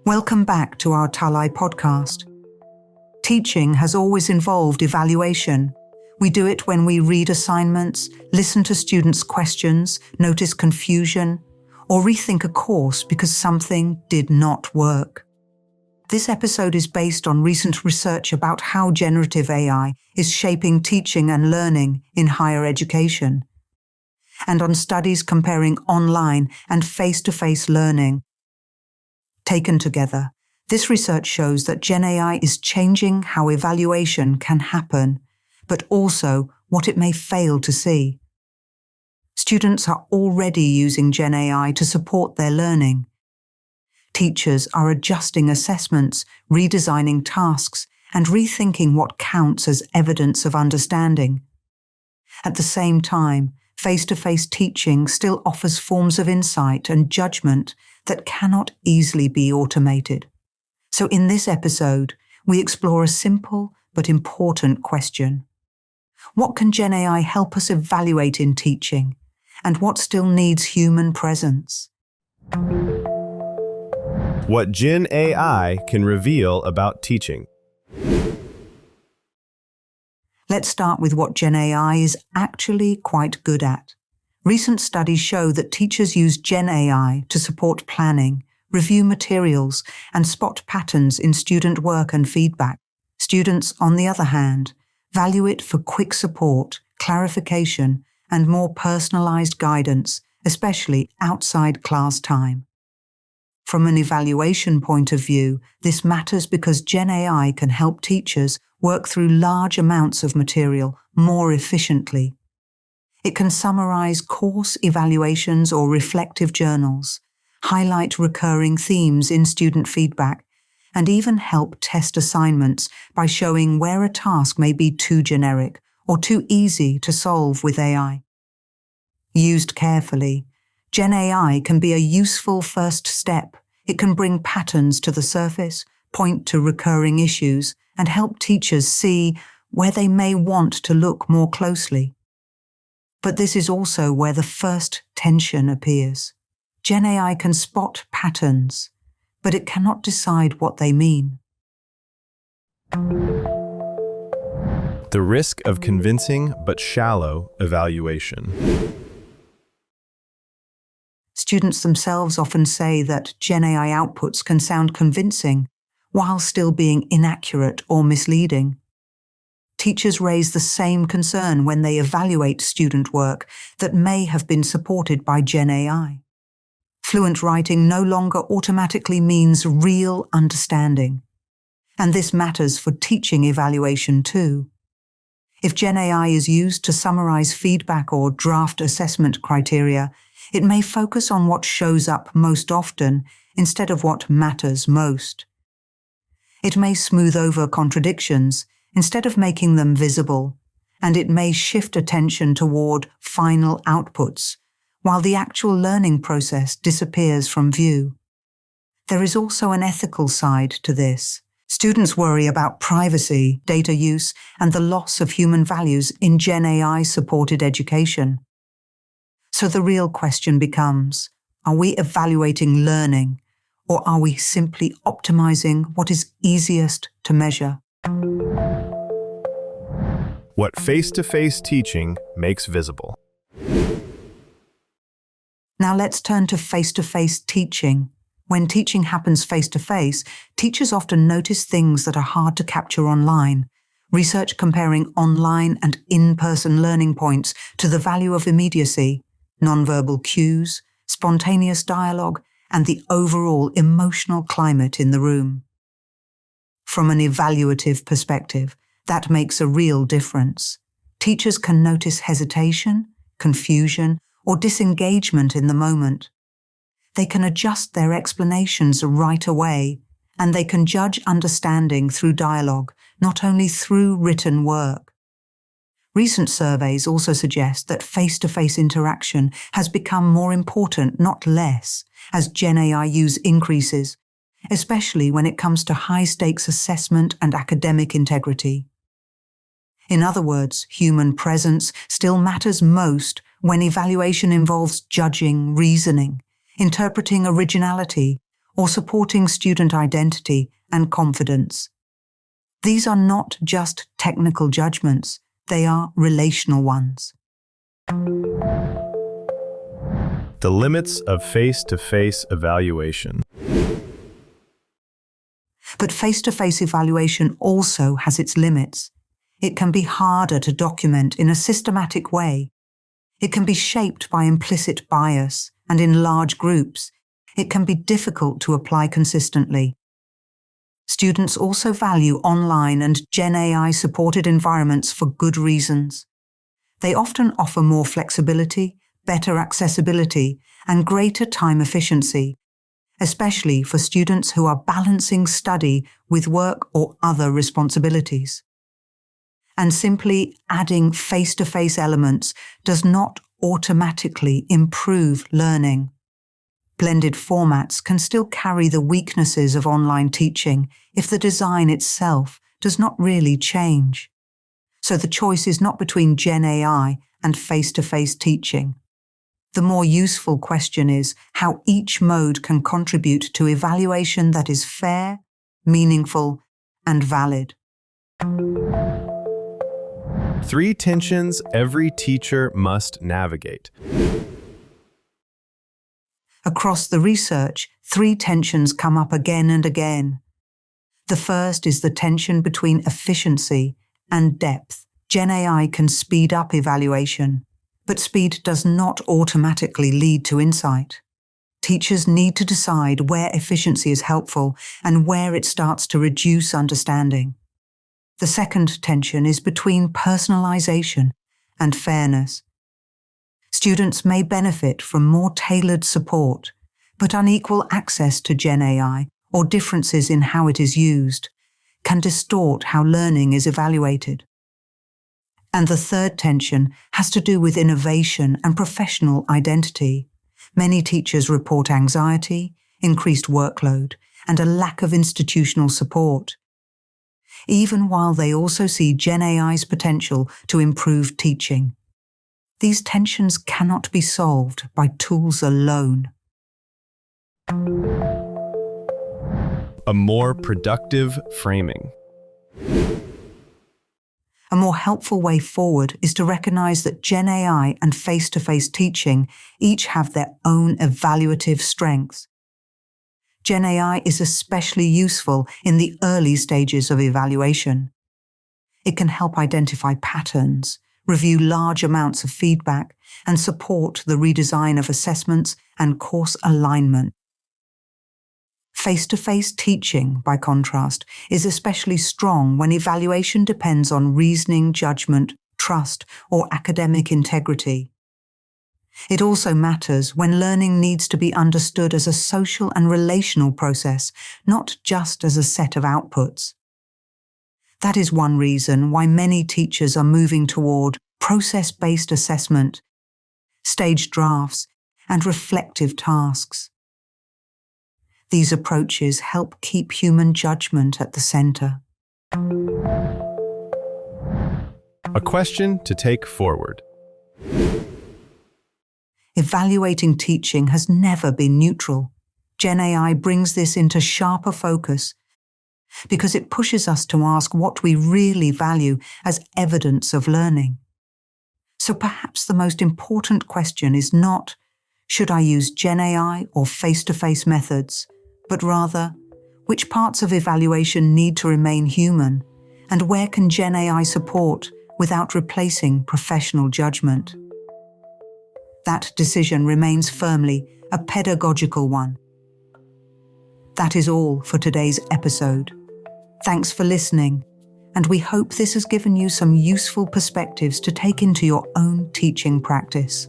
Welcome back to our TaLAI podcast. Teaching has always involved evaluation. We do it when we read assignments, listen to students' questions, notice confusion, or rethink a course because something did not work. This episode is based on recent research about how generative AI is shaping teaching and learning in higher education, and on studies comparing online and face-to-face learning. Taken together, this research shows that GenAI is changing how evaluation can happen, but also what it may fail to see. Students are already using GenAI to support their learning. Teachers are adjusting assessments, redesigning tasks, and rethinking what counts as evidence of understanding. At the same time, face-to-face teaching still offers forms of insight and judgment that cannot easily be automated. So in this episode, we explore a simple but important question. What can GenAI help us evaluate in teaching, and what still needs human presence? What GenAI can reveal about teaching. Let's start with what GenAI is actually quite good at. Recent studies show that teachers use GenAI to support planning, review materials, and spot patterns in student work and feedback. Students, on the other hand, value it for quick support, clarification, and more personalized guidance, especially outside class time. From an evaluation point of view, this matters because GenAI can help teachers work through large amounts of material more efficiently. It can summarize course evaluations or reflective journals, highlight recurring themes in student feedback, and even help test assignments by showing where a task may be too generic or too easy to solve with AI. Used carefully, GenAI can be a useful first step. It can bring patterns to the surface, point to recurring issues, and help teachers see where they may want to look more closely. But this is also where the first tension appears. GenAI can spot patterns, but it cannot decide what they mean. The risk of convincing but shallow evaluation. Students themselves often say that GenAI outputs can sound convincing while still being inaccurate or misleading. Teachers raise the same concern when they evaluate student work that may have been supported by GenAI. Fluent writing no longer automatically means real understanding. And this matters for teaching evaluation too. If GenAI is used to summarize feedback or draft assessment criteria, it may focus on what shows up most often instead of what matters most. It may smooth over contradictions instead of making them visible, and it may shift attention toward final outputs, while the actual learning process disappears from view. There is also an ethical side to this. Students worry about privacy, data use, and the loss of human values in GenAI-supported education. So the real question becomes, are we evaluating learning, or are we simply optimizing what is easiest to measure? What face-to-face teaching makes visible. Now let's turn to face-to-face teaching. When teaching happens face-to-face, teachers often notice things that are hard to capture online. Research comparing online and in-person learning points to the value of immediacy, nonverbal cues, spontaneous dialogue, and the overall emotional climate in the room. From an evaluative perspective, that makes a real difference. Teachers can notice hesitation, confusion, or disengagement in the moment. They can adjust their explanations right away, and they can judge understanding through dialogue, not only through written work. Recent surveys also suggest that face-to-face interaction has become more important, not less, as GenAI use increases, especially when it comes to high-stakes assessment and academic integrity. In other words, human presence still matters most when evaluation involves judging, reasoning, interpreting originality, or supporting student identity and confidence. These are not just technical judgments, they are relational ones. The limits of face-to-face evaluation. But face-to-face evaluation also has its limits. It can be harder to document in a systematic way. It can be shaped by implicit bias, and in large groups, it can be difficult to apply consistently. Students also value online and GenAI-supported environments for good reasons. They often offer more flexibility, better accessibility, and greater time efficiency, especially for students who are balancing study with work or other responsibilities. And simply adding face-to-face elements does not automatically improve learning. Blended formats can still carry the weaknesses of online teaching if the design itself does not really change. So the choice is not between GenAI and face-to-face teaching. The more useful question is how each mode can contribute to evaluation that is fair, meaningful, and valid. 3 tensions every teacher must navigate. Across the research, 3 tensions come up again and again. The first is the tension between efficiency and depth. GenAI can speed up evaluation, but speed does not automatically lead to insight. Teachers need to decide where efficiency is helpful and where it starts to reduce understanding. The second tension is between personalization and fairness. Students may benefit from more tailored support, but unequal access to GenAI or differences in how it is used can distort how learning is evaluated. And the third tension has to do with innovation and professional identity. Many teachers report anxiety, increased workload, and a lack of institutional support, even while they also see GenAI's potential to improve teaching. These tensions cannot be solved by tools alone. A more productive framing. A more helpful way forward is to recognize that GenAI and face-to-face teaching each have their own evaluative strengths. GenAI is especially useful in the early stages of evaluation. It can help identify patterns, review large amounts of feedback, and support the redesign of assessments and course alignment. Face-to-face teaching, by contrast, is especially strong when evaluation depends on reasoning, judgment, trust, or academic integrity. It also matters when learning needs to be understood as a social and relational process, not just as a set of outputs. That is one reason why many teachers are moving toward process-based assessment, staged drafts, and reflective tasks. These approaches help keep human judgment at the center. A question to take forward. Evaluating teaching has never been neutral. GenAI brings this into sharper focus because it pushes us to ask what we really value as evidence of learning. So perhaps the most important question is not, should I use GenAI or face-to-face methods, but rather, which parts of evaluation need to remain human, and where can GenAI support without replacing professional judgment? That decision remains firmly a pedagogical one. That is all for today's episode. Thanks for listening, and we hope this has given you some useful perspectives to take into your own teaching practice.